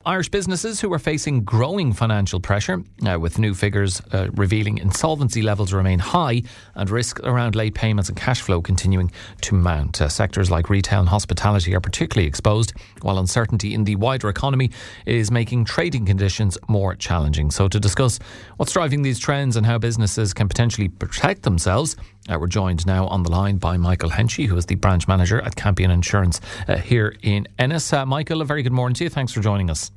Irish businesses who are facing growing financial pressure, with new figures revealing insolvency levels remain high and risk around late payments and cash flow continuing to mount. Sectors like retail and hospitality are particularly exposed, while uncertainty in the wider economy is making trading conditions more challenging. So to discuss what's driving these trends and how businesses can potentially protect themselves, we're joined now on the line by Michael Henchy, who is the branch manager at Campion Insurance here in Ennis. Michael, a very good morning to you. Thanks for joining us.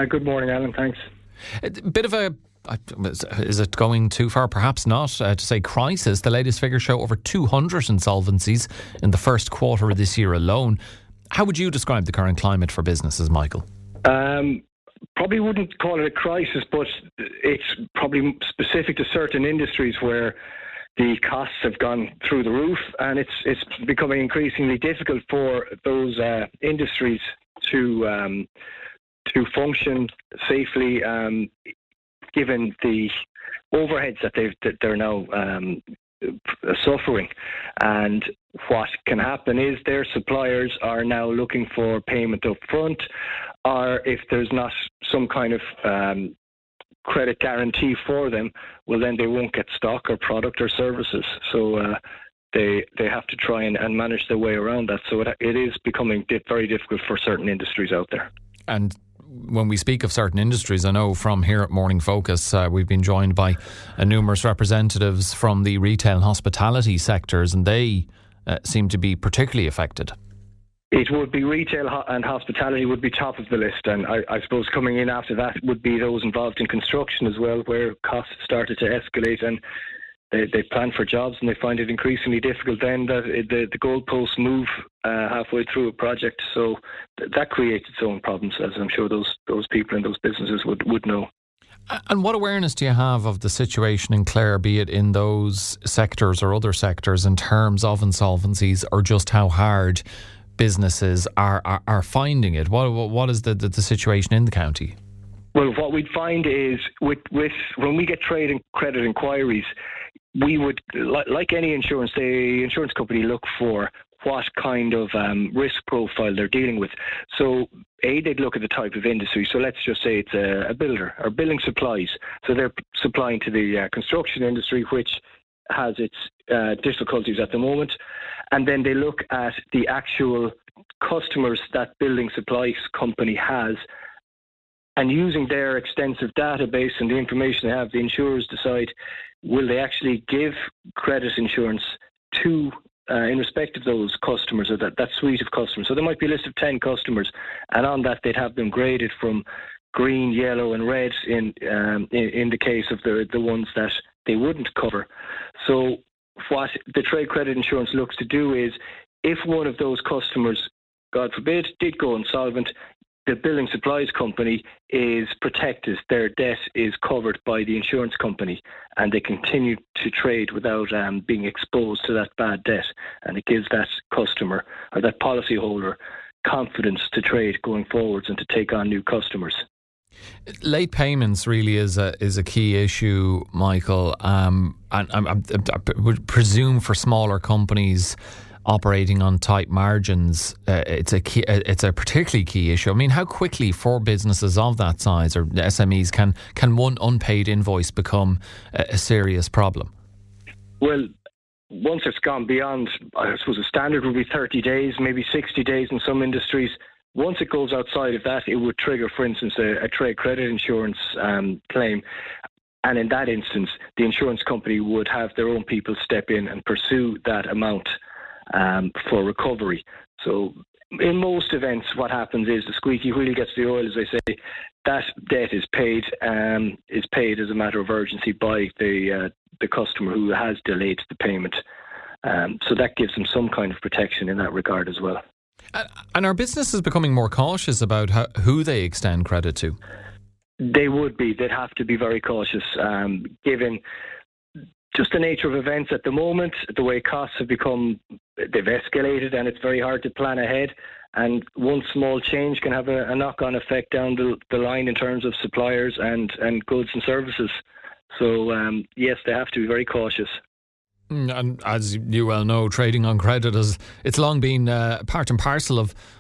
Good morning, Alan. Thanks. A bit of a, is it going too far? Perhaps not, to say crisis. The latest figures show over 200 insolvencies in the first quarter of this year alone. How would you describe the current climate for businesses, Michael? Probably wouldn't call it a crisis, but it's probably specific to certain industries where the costs have gone through the roof, and it's becoming increasingly difficult for those industries to function safely, given the overheads that they're now suffering. And what can happen is their suppliers are now looking for payment up front, or if there's not some kind of credit guarantee for them, well, then they won't get stock or product or services. So they have to try and manage their way around that. So it is becoming very difficult for certain industries out there. And when we speak of certain industries, I know from here at Morning Focus, we've been joined by numerous representatives from the retail and hospitality sectors, and they seem to be particularly affected. It would be retail and hospitality would be top of the list, and I suppose coming in after that would be those involved in construction as well, where costs started to escalate, and they plan for jobs and they find it increasingly difficult then that the goalposts move halfway through a project. So that creates its own problems, as I'm sure those people in those businesses would know. And what awareness do you have of the situation in Clare, be it in those sectors or other sectors, in terms of insolvencies, or just how hard businesses are finding it? What is the situation in the county? Well, what we'd find is with when we get trade and credit inquiries, we would, like any insurance, the insurance company look for what kind of risk profile they're dealing with. So they'd look at the type of industry. So let's just say it's a builder or building supplies. So they're supplying to the construction industry, which has its difficulties at the moment. And then they look at the actual customers that building supplies company has, and using their extensive database and the information they have, the insurers decide, will they actually give credit insurance to in respect of those customers, or that suite of customers. So there might be a list of 10 customers, and on that they'd have them graded from green, yellow and red in the case of the ones that they wouldn't cover. So what the trade credit insurance looks to do is, if one of those customers, God forbid, did go insolvent, the building supplies company is protected. Their debt is covered by the insurance company, and they continue to trade without being exposed to that bad debt. And it gives that customer or that policyholder confidence to trade going forwards and to take on new customers. Late payments really is a key issue, Michael. And I would presume for smaller companies operating on tight margins, it's a particularly key issue. I mean, how quickly for businesses of that size or SMEs can one unpaid invoice become a serious problem? Well, once it's gone beyond, I suppose a standard would be 30 days, maybe 60 days in some industries. Once it goes outside of that, it would trigger, for instance, a trade credit insurance claim. And in that instance, the insurance company would have their own people step in and pursue that amount for recovery. So in most events, what happens is the squeaky wheel gets the oil, as they say. That debt is paid as a matter of urgency by the customer who has delayed the payment. So that gives them some kind of protection in that regard as well. And are businesses becoming more cautious about who they extend credit to? They would be. They'd have to be very cautious, given just the nature of events at the moment, the way costs have become, they've escalated, and it's very hard to plan ahead. And one small change can have a knock-on effect down the line in terms of suppliers and goods and services. So, yes, they have to be very cautious. And as you well know, trading on credit it's long been part and parcel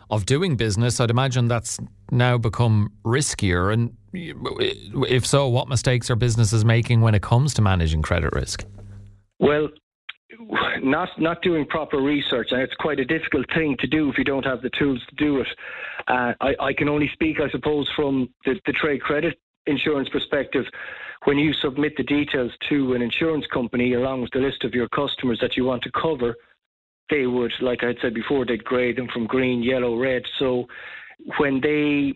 of doing business. I'd imagine that's now become riskier. And if so, what mistakes are businesses making when it comes to managing credit risk? Well, not doing proper research, and it's quite a difficult thing to do if you don't have the tools to do it. I can only speak, I suppose, from the trade credit insurance perspective. When you submit the details to an insurance company along with the list of your customers that you want to cover, they would, like I had said before, they'd grade them from green, yellow, red. So when they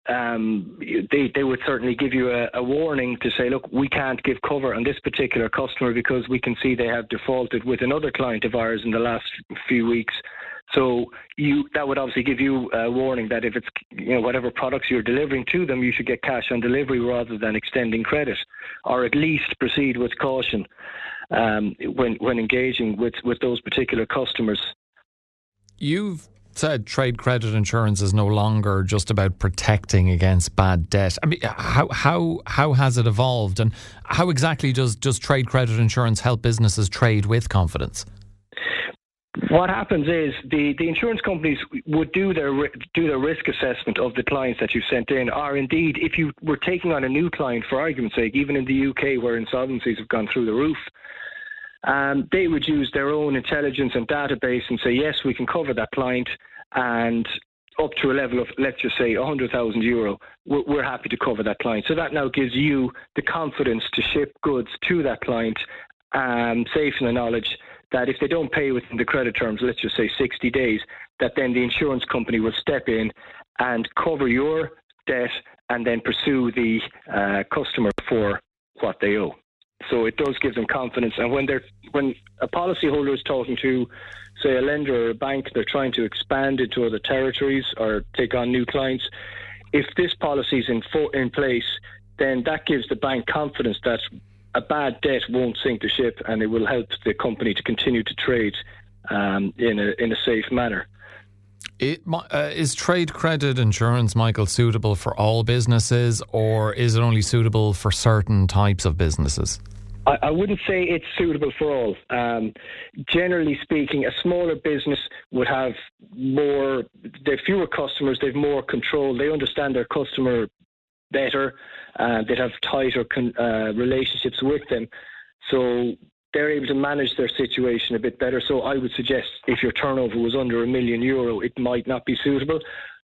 would certainly give you a warning to say, look, we can't give cover on this particular customer because we can see they have defaulted with another client of ours in the last few weeks. So that would obviously give you a warning that if it's whatever products you're delivering to them, you should get cash on delivery rather than extending credit, or at least proceed with caution when engaging with those particular customers. You've said trade credit insurance is no longer just about protecting against bad debt. I mean, how has it evolved, and how exactly does trade credit insurance help businesses trade with confidence? What happens is the insurance companies would do their risk assessment of the clients that you sent in, or indeed, if you were taking on a new client, for argument's sake, even in the UK where insolvencies have gone through the roof, they would use their own intelligence and database and say, yes, we can cover that client, and up to a level of, let's just say, €100,000, we're happy to cover that client. So that now gives you the confidence to ship goods to that client, safe in the knowledge that if they don't pay within the credit terms, let's just say 60 days, that then the insurance company will step in and cover your debt and then pursue the customer for what they owe. So it does give them confidence. And when a policyholder is talking to, say, a lender or a bank, they're trying to expand into other territories or take on new clients, if this policy is in place, then that gives the bank confidence that a bad debt won't sink the ship, and it will help the company to continue to trade in a safe manner. Is trade credit insurance, Michael, suitable for all businesses, or is it only suitable for certain types of businesses? I wouldn't say it's suitable for all. Generally speaking, a smaller business would have they've fewer customers, they've more control, they understand their customer better, they'd have tighter relationships with them, so they're able to manage their situation a bit better. So I would suggest if your turnover was under €1 million, it might not be suitable.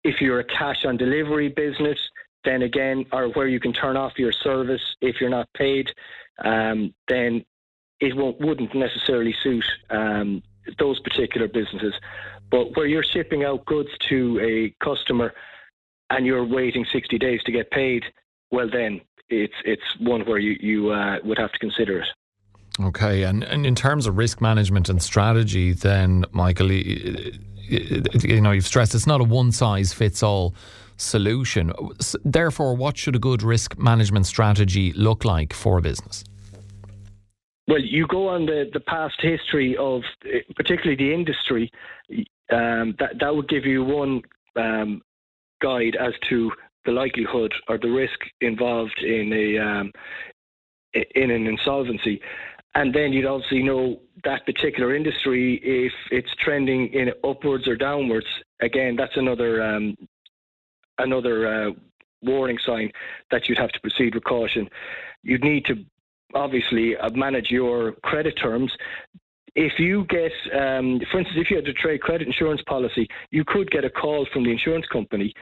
If you're a cash on delivery business, then again, or where you can turn off your service if you're not paid, then it wouldn't necessarily suit those particular businesses. But where you're shipping out goods to a customer and you're waiting 60 days to get paid, well then it's one where you would have to consider it. Okay, and in terms of risk management and strategy then, Michael, you've stressed it's not a one-size-fits-all solution. Therefore, what should a good risk management strategy look like for a business? Well, you go on the past history of particularly the industry, that would give you one guide as to the likelihood or the risk involved in an insolvency. And then you'd obviously know that particular industry, if it's trending in upwards or downwards. Again, that's another warning sign that you'd have to proceed with caution. You'd need to obviously manage your credit terms. If you get, for instance, if you had a trade credit insurance policy, you could get a call from the insurance company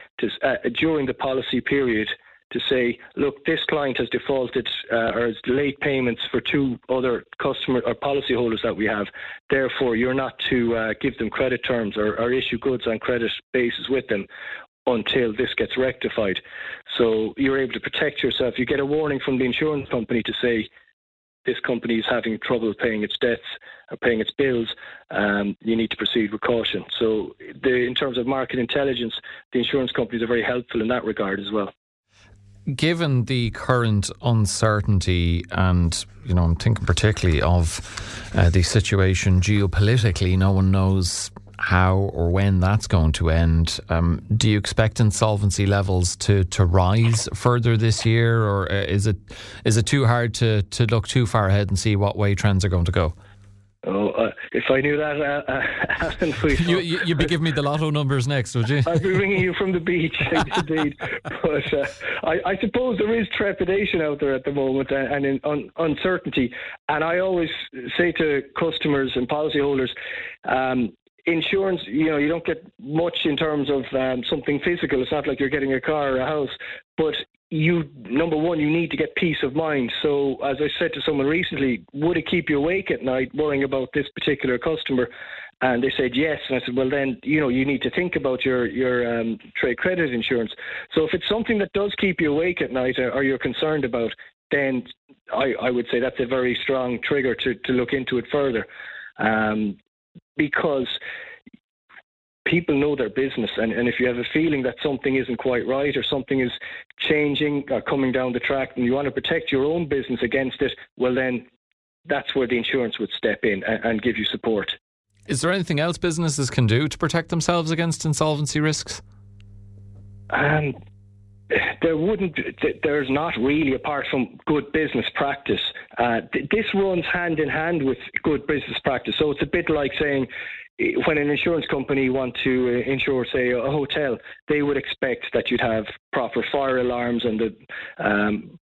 during the policy period to say, look, this client has defaulted or has delayed payments for two other customer or policyholders that we have. Therefore, you're not to give them credit terms or issue goods on credit basis with them until this gets rectified. So you're able to protect yourself. You get a warning from the insurance company to say, this company is having trouble paying its debts or paying its bills, you need to proceed with caution. So in terms of market intelligence, the insurance companies are very helpful in that regard as well. Given the current uncertainty and, I'm thinking particularly of the situation geopolitically, no one knows how or when that's going to end. Do you expect insolvency levels to rise further this year, or is it too hard to look too far ahead and see what way trends are going to go? If I knew that, Alan, you'd be giving me the lotto numbers next, would you? I'd be ringing you from the beach, indeed. But I suppose there is trepidation out there at the moment and uncertainty. And I always say to customers and policyholders, insurance, you don't get much in terms of something physical. It's not like you're getting a car or a house, but number one, you need to get peace of mind. So as I said to someone recently, would it keep you awake at night worrying about this particular customer? And they said yes. And I said, well, then, you need to think about your trade credit insurance. So if it's something that does keep you awake at night or you're concerned about, then I would say that's a very strong trigger to look into it further. Because people know their business, and if you have a feeling that something isn't quite right or something is changing or coming down the track and you want to protect your own business against it, well then that's where the insurance would step in and give you support. Is there anything else businesses can do to protect themselves against insolvency risks? There's not really, apart from good business practice. This runs hand in hand with good business practice. So it's a bit like saying, when an insurance company want to insure, say, a hotel, they would expect that you'd have proper fire alarms and the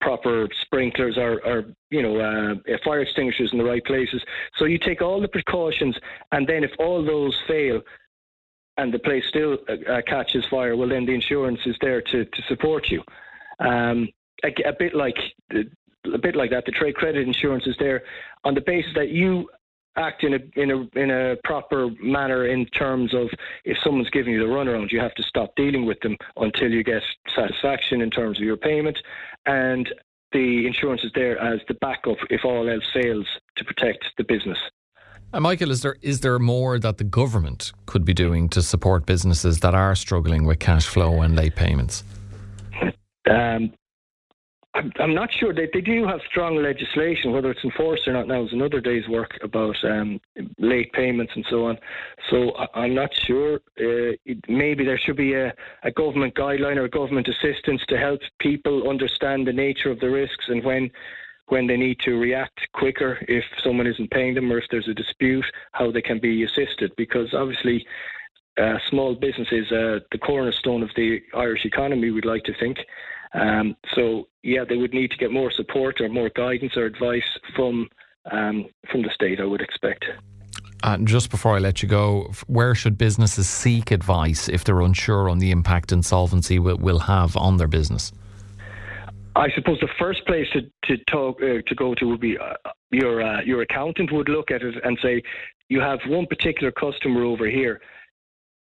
proper sprinklers or fire extinguishers in the right places. So you take all the precautions, and then if all those fail and the place still catches fire, well, then the insurance is there to support you. A bit like that, the trade credit insurance is there on the basis that you act in a proper manner in terms of if someone's giving you the runaround, you have to stop dealing with them until you get satisfaction in terms of your payment, and the insurance is there as the backup if all else fails to protect the business. Michael, is there more that the government could be doing to support businesses that are struggling with cash flow and late payments? I'm not sure. They do have strong legislation. Whether it's enforced or not now is another day's work about late payments and so on. So I'm not sure. Maybe there should be a government guideline or a government assistance to help people understand the nature of the risks and when they need to react quicker if someone isn't paying them or if there's a dispute, how they can be assisted. Because obviously small business is the cornerstone of the Irish economy, we'd like to think. They would need to get more support or more guidance or advice from the state, I would expect. And just before I let you go, where should businesses seek advice if they're unsure on the impact insolvency will have on their business? I suppose the first place to go to would be your accountant would look at it and say, you have one particular customer over here.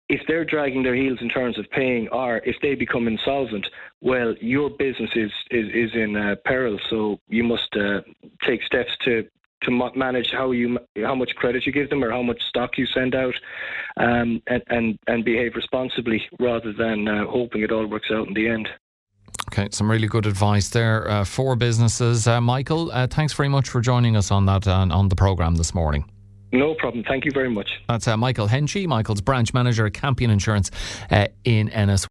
If they're dragging their heels in terms of paying, or if they become insolvent, well, your business is in peril. So you must take steps to manage how much credit you give them or how much stock you send out, and behave responsibly rather than hoping it all works out in the end. Okay, some really good advice there for businesses. Michael, thanks very much for joining us on that on the programme this morning. No problem. Thank you very much. That's Michael Henchy. Michael's branch manager at Campion Insurance in Ennis.